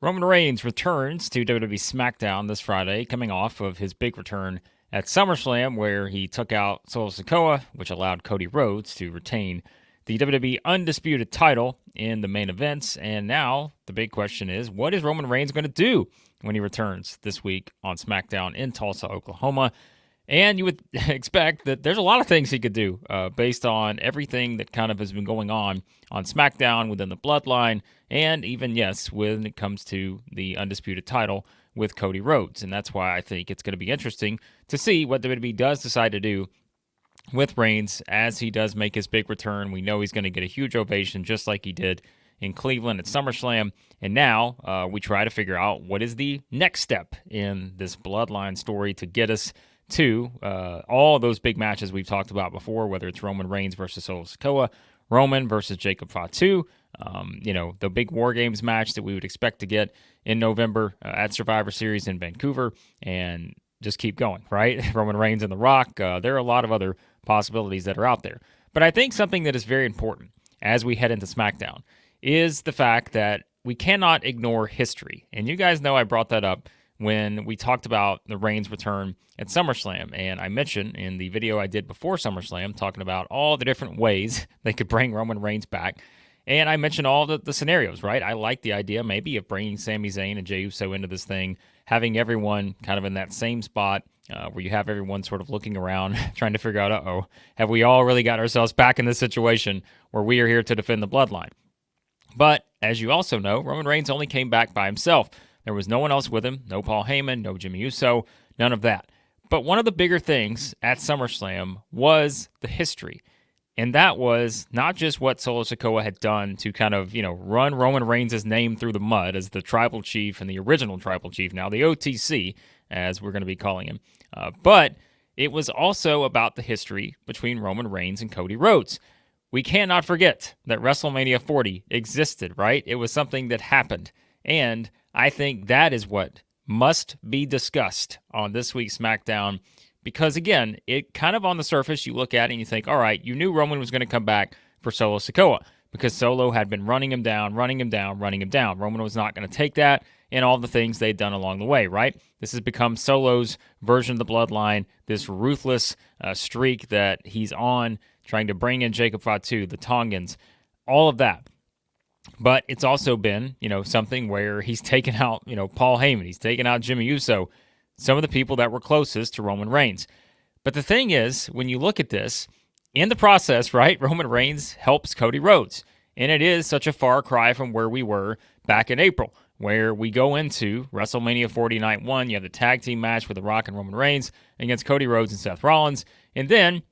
Roman Reigns returns to WWE SmackDown this Friday, coming off of his big return at SummerSlam, where he took out Solo Sikoa, which allowed Cody Rhodes to retain the WWE Undisputed title in the main events. And now the big question is, what is Roman Reigns going to do when he returns this week on SmackDown in Tulsa, Oklahoma? And you would expect that there's a lot of things he could do based on everything that kind of has been going on SmackDown within the Bloodline, and even, yes, when it comes to the Undisputed title with Cody Rhodes. And that's why I think it's going to be interesting to see what WWE does decide to do with Reigns as he does make his big return. We know he's going to get a huge ovation just like he did in Cleveland at SummerSlam. And now we try to figure out what is the next step in this Bloodline story to get us to all those big matches we've talked about before, whether it's Roman Reigns versus Solo Sikoa, Roman versus Jacob Fatu, the big War Games match that we would expect to get in November at Survivor Series in Vancouver, and just keep going, right? Roman Reigns and The Rock. There are a lot of other possibilities that are out there. But I think something that is very important as we head into SmackDown is the fact that we cannot ignore history. And you guys know I brought that up when we talked about the Reigns return at SummerSlam. And I mentioned in the video I did before SummerSlam, talking about all the different ways they could bring Roman Reigns back. And I mentioned all the scenarios, right? I like the idea maybe of bringing Sami Zayn and Jey Uso into this thing, having everyone kind of in that same spot where you have everyone sort of looking around, trying to figure out, have we all really got ourselves back in this situation where we are here to defend the Bloodline? But as you also know, Roman Reigns only came back by himself. There was no one else with him, no Paul Heyman, no Jimmy Uso, none of that. But one of the bigger things at SummerSlam was the history. And that was not just what Solo Sikoa had done to kind of, run Roman Reigns' name through the mud as the tribal chief and the original tribal chief, now the OTC, as we're going to be calling him. But it was also about the history between Roman Reigns and Cody Rhodes. We cannot forget that WrestleMania 40 existed, right? It was something that happened. And I think that is what must be discussed on this week's SmackDown, because again, it kind of on the surface, you look at it and you think, all right, you knew Roman was going to come back for Solo Sikoa because Solo had been running him down. Roman was not going to take that and all the things they'd done along the way, right? This has become Solo's version of the Bloodline, this ruthless streak that he's on, trying to bring in Jacob Fatu, the Tongans, all of that. But it's also been, something where he's taken out, Paul Heyman. He's taken out Jimmy Uso, some of the people that were closest to Roman Reigns. But the thing is, when you look at this, in the process, right, Roman Reigns helps Cody Rhodes. And it is such a far cry from where we were back in April, where we go into WrestleMania 40 Night 1. You have the tag team match with The Rock and Roman Reigns against Cody Rhodes and Seth Rollins. And then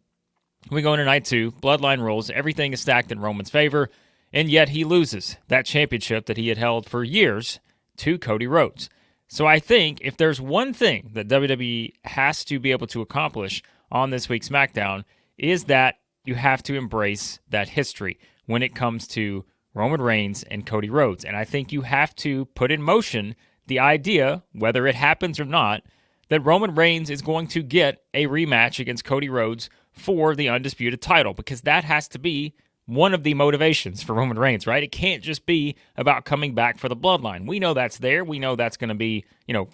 we go into Night 2, Bloodline rules, everything is stacked in Roman's favor. And yet he loses that championship that he had held for years to Cody Rhodes. So I think if there's one thing that WWE has to be able to accomplish on this week's SmackDown is that you have to embrace that history when it comes to Roman Reigns and Cody Rhodes. And I think you have to put in motion the idea, whether it happens or not, that Roman Reigns is going to get a rematch against Cody Rhodes for the Undisputed title, because that has to be one of the motivations for Roman Reigns, right? It can't just be about coming back for the Bloodline. We know that's there. We know that's going to be,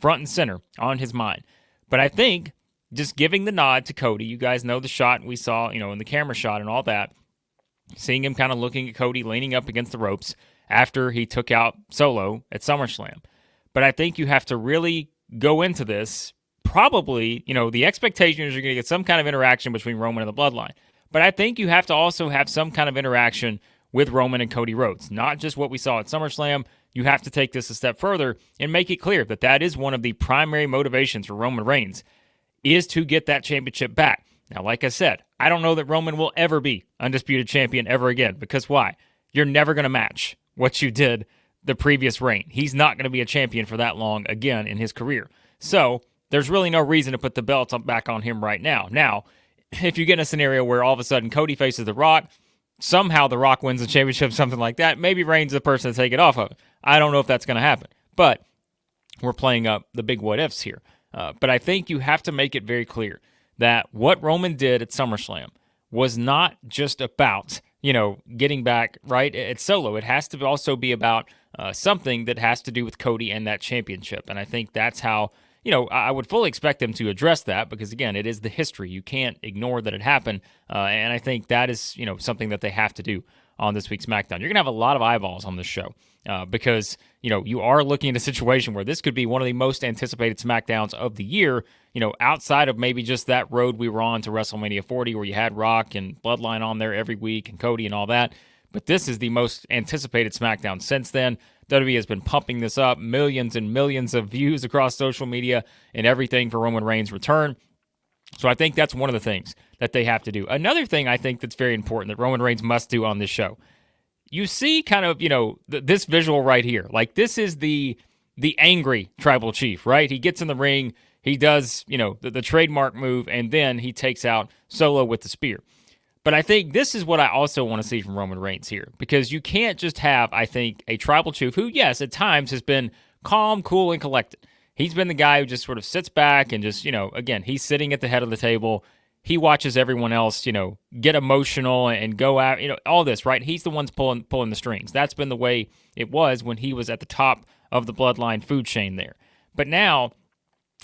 front and center on his mind. But I think just giving the nod to Cody, you guys know the shot we saw, in the camera shot and all that, seeing him kind of looking at Cody, leaning up against the ropes after he took out Solo at SummerSlam. But I think you have to really go into this, probably, the expectation is you're going to get some kind of interaction between Roman and the Bloodline. But I think you have to also have some kind of interaction with Roman and Cody Rhodes, not just what we saw at SummerSlam. You have to take this a step further and make it clear that that is one of the primary motivations for Roman Reigns, is to get that championship back. Now, like I said, I don't know that Roman will ever be Undisputed Champion ever again, because why? You're never going to match what you did the previous reign. He's not going to be a champion for that long again in his career. So there's really no reason to put the belt back on him right now. Now, if you get in a scenario where all of a sudden Cody faces The Rock, somehow The Rock wins the championship, something like that, maybe Reigns is the person to take it off of. I don't know if that's going to happen. But we're playing up the big what ifs here. But I think you have to make it very clear that what Roman did at SummerSlam was not just about, getting back right at Solo. It has to also be about something that has to do with Cody and that championship. And I think that's how, I would fully expect them to address that because, again, it is the history. You can't ignore that it happened. And I think that is, something that they have to do on this week's SmackDown. You're going to have a lot of eyeballs on this show because, you are looking at a situation where this could be one of the most anticipated SmackDowns of the year, outside of maybe just that road we were on to WrestleMania 40 where you had Rock and Bloodline on there every week and Cody and all that. But this is the most anticipated SmackDown since then. WWE has been pumping this up, millions and millions of views across social media and everything for Roman Reigns' return. So I think that's one of the things that they have to do. Another thing I think that's very important that Roman Reigns must do on this show. You see kind of, this visual right here. Like this is the angry tribal chief, right? He gets in the ring, he does, the trademark move, and then he takes out Solo with the spear. But I think this is what I also want to see from Roman Reigns here, because you can't just have, I think, a tribal chief who, yes, at times has been calm, cool, and collected. He's been the guy who just sort of sits back and just, again, he's sitting at the head of the table. He watches everyone else, get emotional and go out, all this, right? He's the ones pulling the strings. That's been the way it was when he was at the top of the Bloodline food chain there. But now,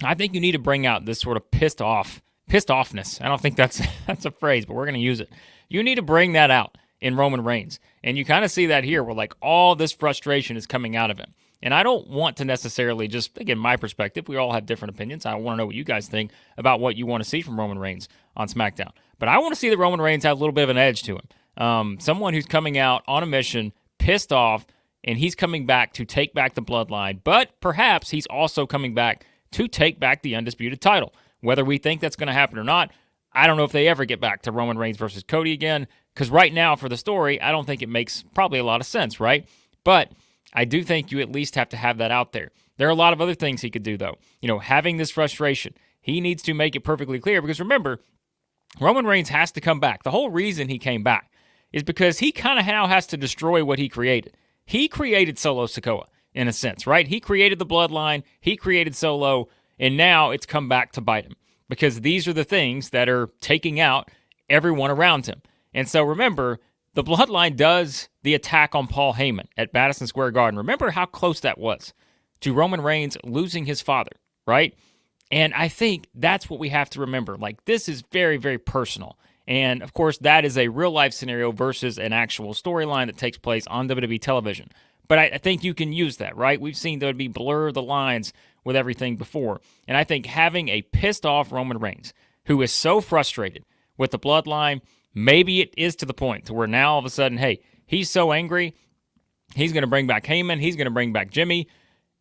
I think you need to bring out this sort of pissed offness. I don't think that's a phrase, but we're going to use it. You need to bring that out in Roman Reigns. And you kind of see that here where like all this frustration is coming out of him. And I don't want to necessarily just, again, my perspective, we all have different opinions. I want to know what you guys think about what you want to see from Roman Reigns on SmackDown. But I want to see that Roman Reigns have a little bit of an edge to him. Someone who's coming out on a mission, pissed off, and he's coming back to take back the bloodline. But perhaps he's also coming back to take back the Undisputed title. Whether we think that's going to happen or not, I don't know if they ever get back to Roman Reigns versus Cody again, because right now for the story, I don't think it makes probably a lot of sense, right? But I do think you at least have to have that out there. There are a lot of other things he could do, though. Having this frustration, he needs to make it perfectly clear, because remember, Roman Reigns has to come back. The whole reason he came back is because he kind of now has to destroy what he created. He created Solo Sikoa, in a sense, right? He created the bloodline, he created Solo, and now it's come back to bite him because these are the things that are taking out everyone around him. And so remember, the bloodline does the attack on Paul Heyman at Madison Square Garden. Remember how close that was to Roman Reigns losing his father, right? And I think that's what we have to remember. Like, this is very, very personal. And, of course, that is a real-life scenario versus an actual storyline that takes place on WWE television. But I think you can use that, right? We've seen WWE blur the lines with everything before. And I think having a pissed-off Roman Reigns who is so frustrated with the bloodline, maybe it is to the point to where now all of a sudden, hey, he's so angry, he's going to bring back Heyman, he's going to bring back Jimmy.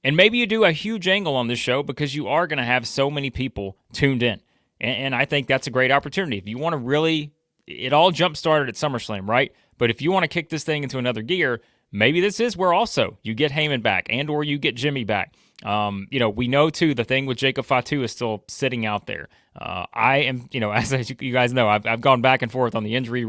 And maybe you do a huge angle on this show because you are going to have so many people tuned in. And I think that's a great opportunity. If you want to really, it all jump-started at SummerSlam, right? But if you want to kick this thing into another gear, maybe this is where also you get Heyman back and or you get Jimmy back. We know, too, the thing with Jacob Fatu is still sitting out there. I am, as you guys know, I've gone back and forth on the injury,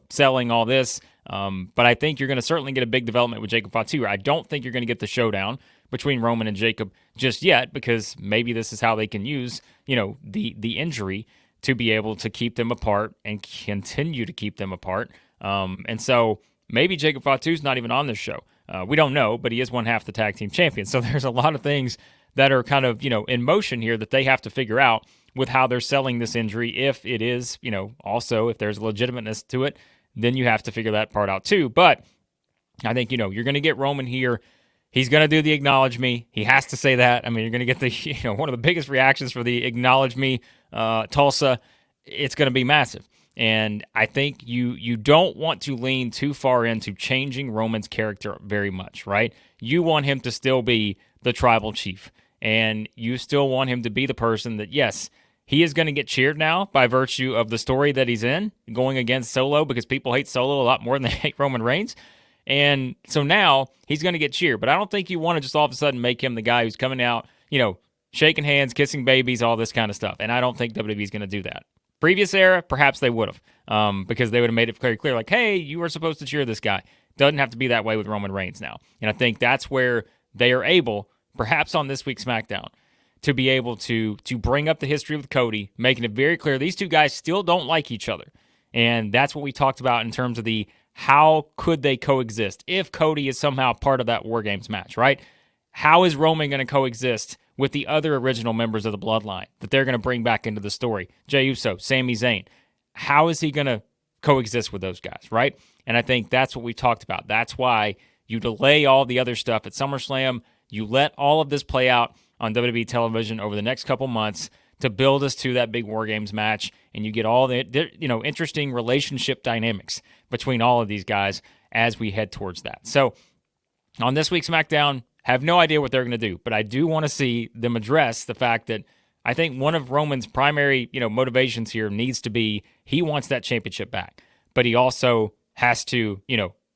selling all this. But I think you're going to certainly get a big development with Jacob Fatu. I don't think you're going to get the showdown between Roman and Jacob just yet because maybe this is how they can use, the injury to be able to keep them apart and continue to keep them apart. And so maybe Jacob Fatu's not even on this show. We don't know, but he is one half the tag team champion. So there's a lot of things that are kind of, in motion here that they have to figure out with how they're selling this injury. If it is, also if there's legitimateness to it, then you have to figure that part out too. But I think, you're going to get Roman here. He's going to do the acknowledge me. He has to say that. I mean, you're going to get the, one of the biggest reactions for the acknowledge me Tulsa. It's going to be massive. And I think you don't want to lean too far into changing Roman's character very much, right? You want him to still be the tribal chief. And you still want him to be the person that, yes, he is going to get cheered now by virtue of the story that he's in, going against Solo, because people hate Solo a lot more than they hate Roman Reigns. And so now he's going to get cheered. But I don't think you want to just all of a sudden make him the guy who's coming out, shaking hands, kissing babies, all this kind of stuff. And I don't think WWE is going to do that. Previous era, perhaps they would have, because they would have made it very clear, like, hey, you were supposed to cheer this guy. Doesn't have to be that way with Roman Reigns now. And I think that's where they are able, perhaps on this week's SmackDown, to be able to bring up the history with Cody, making it very clear these two guys still don't like each other. And that's what we talked about in terms of the how could they coexist if Cody is somehow part of that War Games match, right? How is Roman going to coexist with the other original members of the Bloodline that they're going to bring back into the story? Jey Uso, Sami Zayn. How is he going to coexist with those guys, right? And I think that's what we talked about. That's why you delay all the other stuff at SummerSlam. You let all of this play out on WWE television over the next couple months to build us to that big War Games match, and you get all the interesting relationship dynamics between all of these guys as we head towards that. So on this week's SmackDown, have no idea what they're going to do, but I do want to see them address the fact that I think one of Roman's primary motivations here needs to be he wants that championship back, but he also has to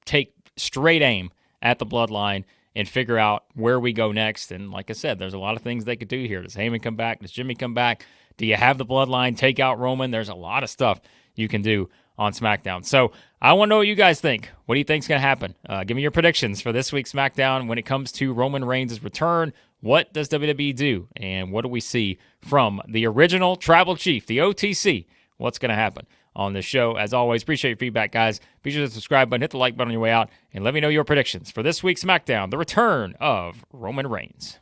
take straight aim at the Bloodline and figure out where we go next. And like I said, there's a lot of things they could do here. Does Heyman come back? Does Jimmy come back? Do you have the Bloodline take out Roman? There's a lot of stuff you can do on SmackDown. So I want to know what you guys think. What do you think is going to happen? Give me your predictions for this week's SmackDown when it comes to Roman Reigns' return. What does WWE do? And what do we see from the original Tribal Chief, the OTC? What's going to happen on this show? As always, appreciate your feedback, guys. Be sure to subscribe button, hit the like button on your way out, and let me know your predictions for this week's SmackDown, the return of Roman Reigns.